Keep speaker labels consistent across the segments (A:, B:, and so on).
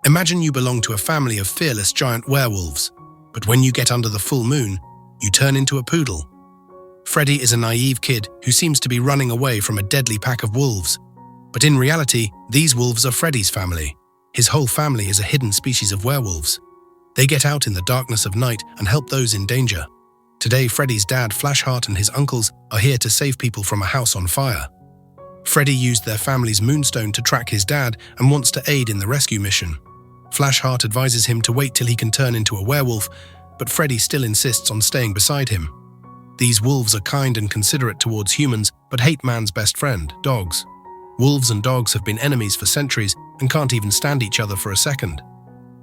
A: Imagine you belong to a family of fearless giant werewolves, but when you get under the full moon, you turn into a poodle. Freddy is a naive kid who seems to be running away from a deadly pack of wolves. But in reality, these wolves are Freddy's family. His whole family is a hidden species of werewolves. They get out in the darkness of night and help those in danger. Today, Freddy's dad, Flashheart, and his uncles are here to save people from a house on fire. Freddy used their family's moonstone to track his dad and wants to aid in the rescue mission. Flashheart advises him to wait till he can turn into a werewolf, but Freddy still insists on staying beside him. These wolves are kind and considerate towards humans, but hate man's best friend, dogs. Wolves and dogs have been enemies for centuries and can't even stand each other for a second.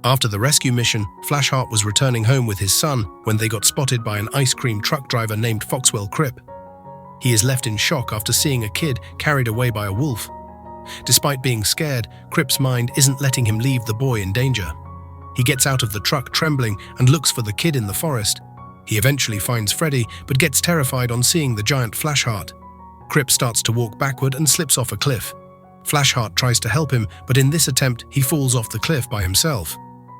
A: After the rescue mission, Flashheart was returning home with his son when they got spotted by an ice cream truck driver named Foxwell Crip. He is left in shock after seeing a kid carried away by a wolf. Despite being scared, Crip's mind isn't letting him leave the boy in danger. He gets out of the truck trembling and looks for the kid in the forest. He eventually finds Freddy, but gets terrified on seeing the giant Flashheart. Crip starts to walk backward and slips off a cliff. Flashheart tries to help him, but in this attempt, he falls off the cliff by himself.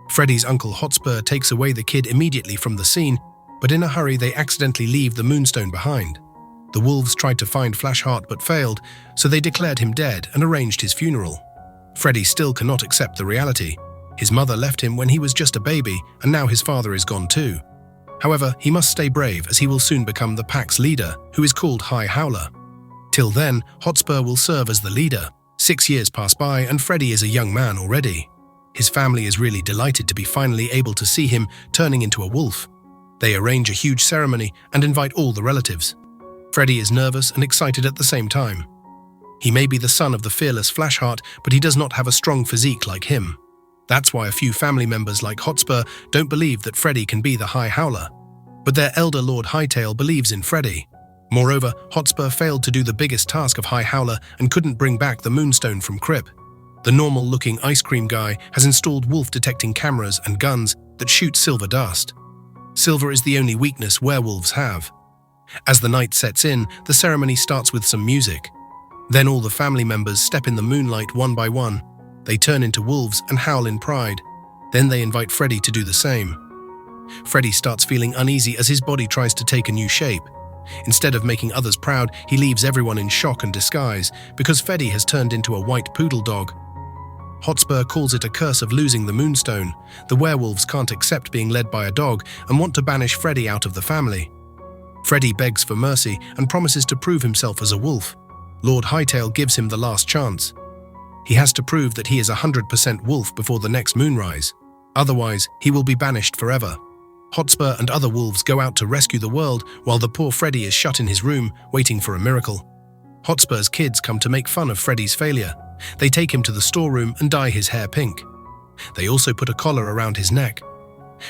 A: Freddy's uncle Hotspur takes away the kid immediately from the scene, but in a hurry they accidentally leave the moonstone behind. The wolves tried to find Flashheart but failed, so they declared him dead and arranged his funeral. Freddy still cannot accept the reality. His mother left him when he was just a baby, and now his father is gone too. However, he must stay brave as he will soon become the pack's leader, who is called High Howler. Till then, Hotspur will serve as the leader. 6 years pass by and Freddy is a young man already. His family is really delighted to be finally able to see him turning into a wolf. They arrange a huge ceremony and invite all the relatives. Freddy is nervous and excited at the same time. He may be the son of the fearless Flashheart, but he does not have a strong physique like him. That's why a few family members like Hotspur don't believe that Freddy can be the High Howler. But their elder Lord Hightail believes in Freddy. Moreover, Hotspur failed to do the biggest task of High Howler and couldn't bring back the moonstone from Crip. The normal-looking ice cream guy has installed wolf-detecting cameras and guns that shoot silver dust. Silver is the only weakness werewolves have. As the night sets in, the ceremony starts with some music. Then all the family members step in the moonlight one by one. They turn into wolves and howl in pride. Then they invite Freddy to do the same. Freddy starts feeling uneasy as his body tries to take a new shape. Instead of making others proud, he leaves everyone in shock and disguise because Freddy has turned into a white poodle dog. Hotspur calls it a curse of losing the moonstone. The werewolves can't accept being led by a dog and want to banish Freddy out of the family. Freddy begs for mercy and promises to prove himself as a wolf. Lord Hightail gives him the last chance. He has to prove that he is 100% wolf before the next moonrise. Otherwise, he will be banished forever. Hotspur and other wolves go out to rescue the world while the poor Freddy is shut in his room, waiting for a miracle. Hotspur's kids come to make fun of Freddy's failure. They take him to the storeroom and dye his hair pink. They also put a collar around his neck.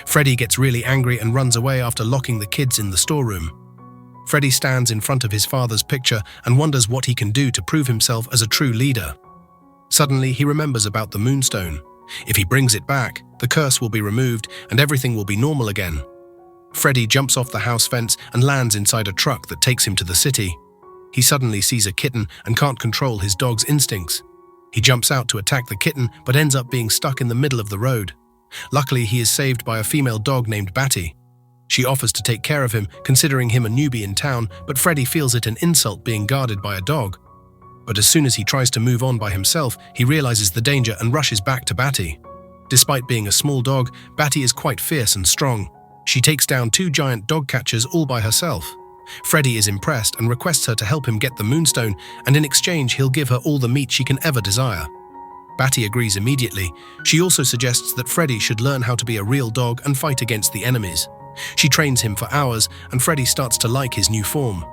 A: Freddy gets really angry and runs away after locking the kids in the storeroom. Freddy stands in front of his father's picture and wonders what he can do to prove himself as a true leader. Suddenly, he remembers about the moonstone. If he brings it back, the curse will be removed and everything will be normal again. Freddy jumps off the house fence and lands inside a truck that takes him to the city. He suddenly sees a kitten and can't control his dog's instincts. He jumps out to attack the kitten but ends up being stuck in the middle of the road. Luckily, he is saved by a female dog named Batty. She offers to take care of him, considering him a newbie in town, but Freddy feels it an insult being guarded by a dog. But as soon as he tries to move on by himself, he realizes the danger and rushes back to Batty. Despite being a small dog, Batty is quite fierce and strong. She takes down 2 giant dog catchers all by herself. Freddy is impressed and requests her to help him get the moonstone, and in exchange he'll give her all the meat she can ever desire. Batty agrees immediately. She also suggests that Freddy should learn how to be a real dog and fight against the enemies. She trains him for hours, and Freddy starts to like his new form.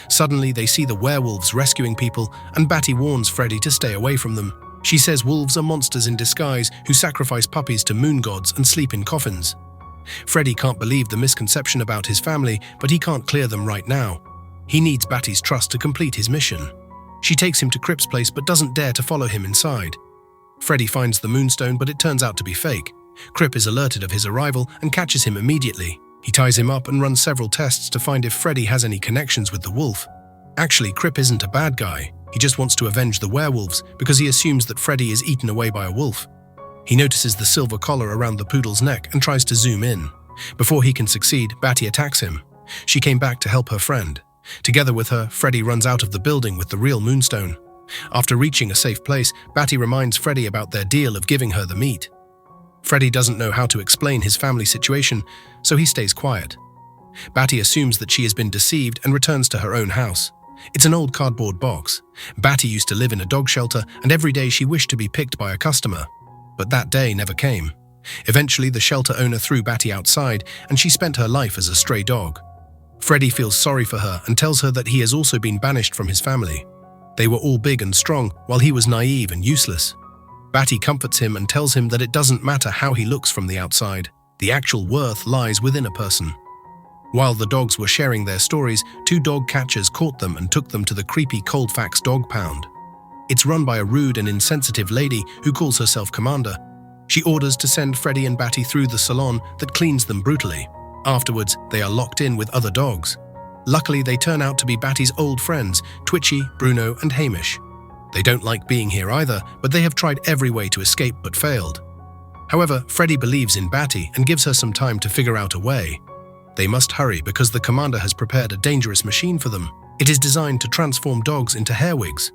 A: Suddenly, they see the werewolves rescuing people, and Batty warns Freddy to stay away from them. She says wolves are monsters in disguise who sacrifice puppies to moon gods and sleep in coffins. Freddy can't believe the misconception about his family, but he can't clear them right now. He needs Batty's trust to complete his mission. She takes him to Crip's place but doesn't dare to follow him inside. Freddy finds the moonstone, but it turns out to be fake. Crip is alerted of his arrival and catches him immediately. He ties him up and runs several tests to find if Freddy has any connections with the wolf. Actually, Crip isn't a bad guy. He just wants to avenge the werewolves because he assumes that Freddy is eaten away by a wolf. He notices the silver collar around the poodle's neck and tries to zoom in. Before he can succeed, Batty attacks him. She came back to help her friend. Together with her, Freddy runs out of the building with the real moonstone. After reaching a safe place, Batty reminds Freddy about their deal of giving her the meat. Freddy doesn't know how to explain his family situation, so he stays quiet. Batty assumes that she has been deceived and returns to her own house. It's an old cardboard box. Batty used to live in a dog shelter, and every day she wished to be picked by a customer. But that day never came. Eventually, the shelter owner threw Batty outside, and she spent her life as a stray dog. Freddy feels sorry for her and tells her that he has also been banished from his family. They were all big and strong, while he was naive and useless. Batty comforts him and tells him that it doesn't matter how he looks from the outside. The actual worth lies within a person. While the dogs were sharing their stories, 2 dog catchers caught them and took them to the creepy Colfax dog pound. It's run by a rude and insensitive lady who calls herself Commander. She orders to send Freddy and Batty through the salon that cleans them brutally. Afterwards, they are locked in with other dogs. Luckily, they turn out to be Batty's old friends, Twitchy, Bruno, and Hamish. They don't like being here either, but they have tried every way to escape but failed. However, Freddy believes in Batty and gives her some time to figure out a way. They must hurry because the commander has prepared a dangerous machine for them. It is designed to transform dogs into hair wigs.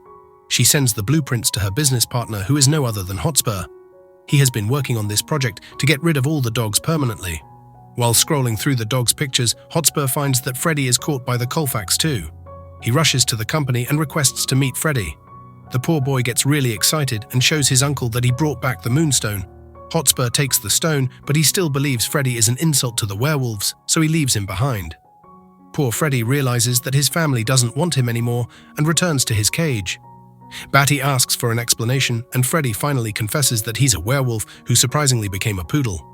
A: She sends the blueprints to her business partner, who is no other than Hotspur. He has been working on this project to get rid of all the dogs permanently. While scrolling through the dog's pictures, Hotspur finds that Freddy is caught by the Colfax too. He rushes to the company and requests to meet Freddy. The poor boy gets really excited and shows his uncle that he brought back the moonstone. Hotspur takes the stone, but he still believes Freddy is an insult to the werewolves, so he leaves him behind. Poor Freddy realizes that his family doesn't want him anymore and returns to his cage. Batty asks for an explanation, and Freddy finally confesses that he's a werewolf who surprisingly became a poodle.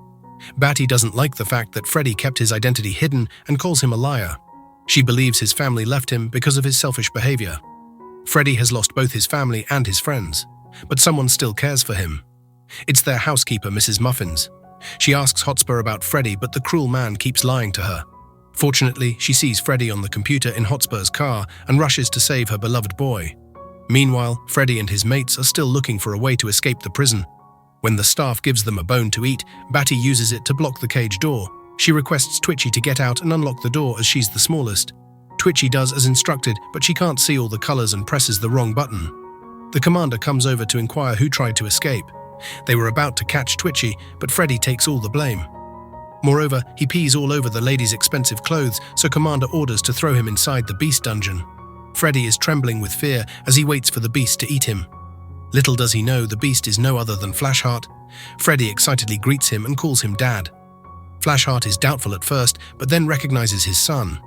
A: Batty doesn't like the fact that Freddy kept his identity hidden and calls him a liar. She believes his family left him because of his selfish behavior. Freddy has lost both his family and his friends, but someone still cares for him. It's their housekeeper, Mrs. Muffins. She asks Hotspur about Freddy, but the cruel man keeps lying to her. Fortunately, she sees Freddy on the computer in Hotspur's car and rushes to save her beloved boy. Meanwhile, Freddy and his mates are still looking for a way to escape the prison. When the staff gives them a bone to eat, Batty uses it to block the cage door. She requests Twitchy to get out and unlock the door as she's the smallest. Twitchy does as instructed, but she can't see all the colors and presses the wrong button. The commander comes over to inquire who tried to escape. They were about to catch Twitchy, but Freddy takes all the blame. Moreover, he pees all over the lady's expensive clothes, so Commander orders to throw him inside the beast dungeon. Freddy is trembling with fear as he waits for the beast to eat him. Little does he know the beast is no other than Flashheart. Freddy excitedly greets him and calls him Dad. Flashheart is doubtful at first, but then recognizes his son.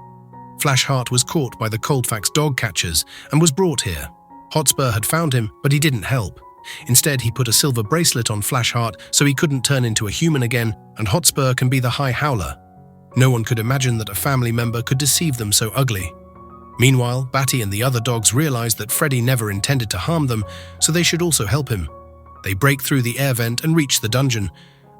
A: Flashheart was caught by the Colfax dog catchers and was brought here. Hotspur had found him, but he didn't help. Instead, he put a silver bracelet on Flashheart so he couldn't turn into a human again, and Hotspur can be the High Howler. No one could imagine that a family member could deceive them so ugly. Meanwhile, Batty and the other dogs realize that Freddy never intended to harm them, so they should also help him. They break through the air vent and reach the dungeon.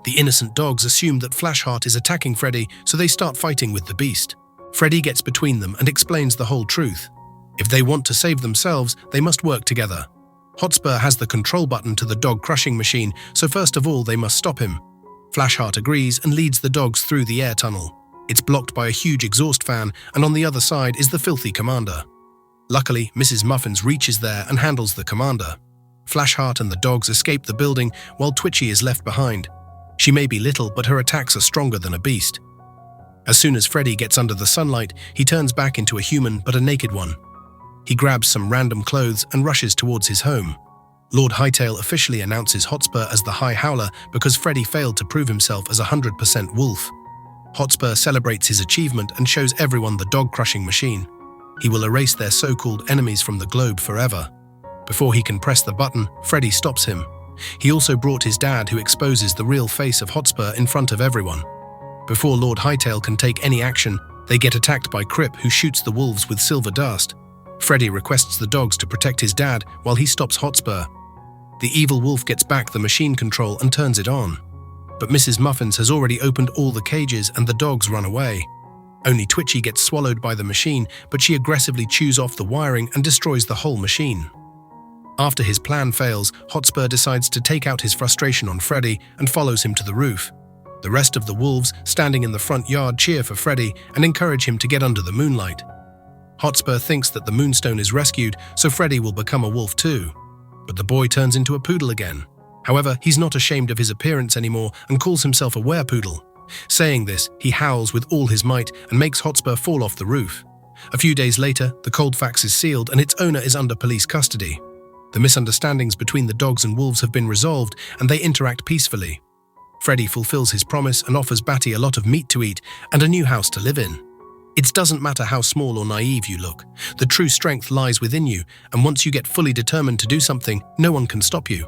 A: The innocent dogs assume that Flashheart is attacking Freddy, so they start fighting with the beast. Freddy gets between them and explains the whole truth. If they want to save themselves, they must work together. Hotspur has the control button to the dog-crushing machine, so first of all they must stop him. Flashheart agrees and leads the dogs through the air tunnel. It's blocked by a huge exhaust fan, and on the other side is the filthy commander. Luckily, Mrs. Muffins reaches there and handles the commander. Flashheart and the dogs escape the building, while Twitchy is left behind. She may be little, but her attacks are stronger than a beast. As soon as Freddy gets under the sunlight, he turns back into a human, but a naked one. He grabs some random clothes and rushes towards his home. Lord Hightail officially announces Hotspur as the High Howler because Freddy failed to prove himself as 100% wolf. Hotspur celebrates his achievement and shows everyone the dog-crushing machine. He will erase their so-called enemies from the globe forever. Before he can press the button, Freddy stops him. He also brought his dad, who exposes the real face of Hotspur in front of everyone. Before Lord Hightail can take any action, they get attacked by Crip, who shoots the wolves with silver dust. Freddy requests the dogs to protect his dad while he stops Hotspur. The evil wolf gets back the machine control and turns it on. But Mrs. Muffins has already opened all the cages and the dogs run away. Only Twitchy gets swallowed by the machine, but she aggressively chews off the wiring and destroys the whole machine. After his plan fails, Hotspur decides to take out his frustration on Freddy and follows him to the roof. The rest of the wolves, standing in the front yard, cheer for Freddy and encourage him to get under the moonlight. Hotspur thinks that the moonstone is rescued, so Freddy will become a wolf too. But the boy turns into a poodle again. However, he's not ashamed of his appearance anymore and calls himself a werepoodle. Saying this, he howls with all his might and makes Hotspur fall off the roof. A few days later, the Coldfax is sealed and its owner is under police custody. The misunderstandings between the dogs and wolves have been resolved and they interact peacefully. Freddy fulfills his promise and offers Batty a lot of meat to eat and a new house to live in. It doesn't matter how small or naive you look. The true strength lies within you, and once you get fully determined to do something, no one can stop you.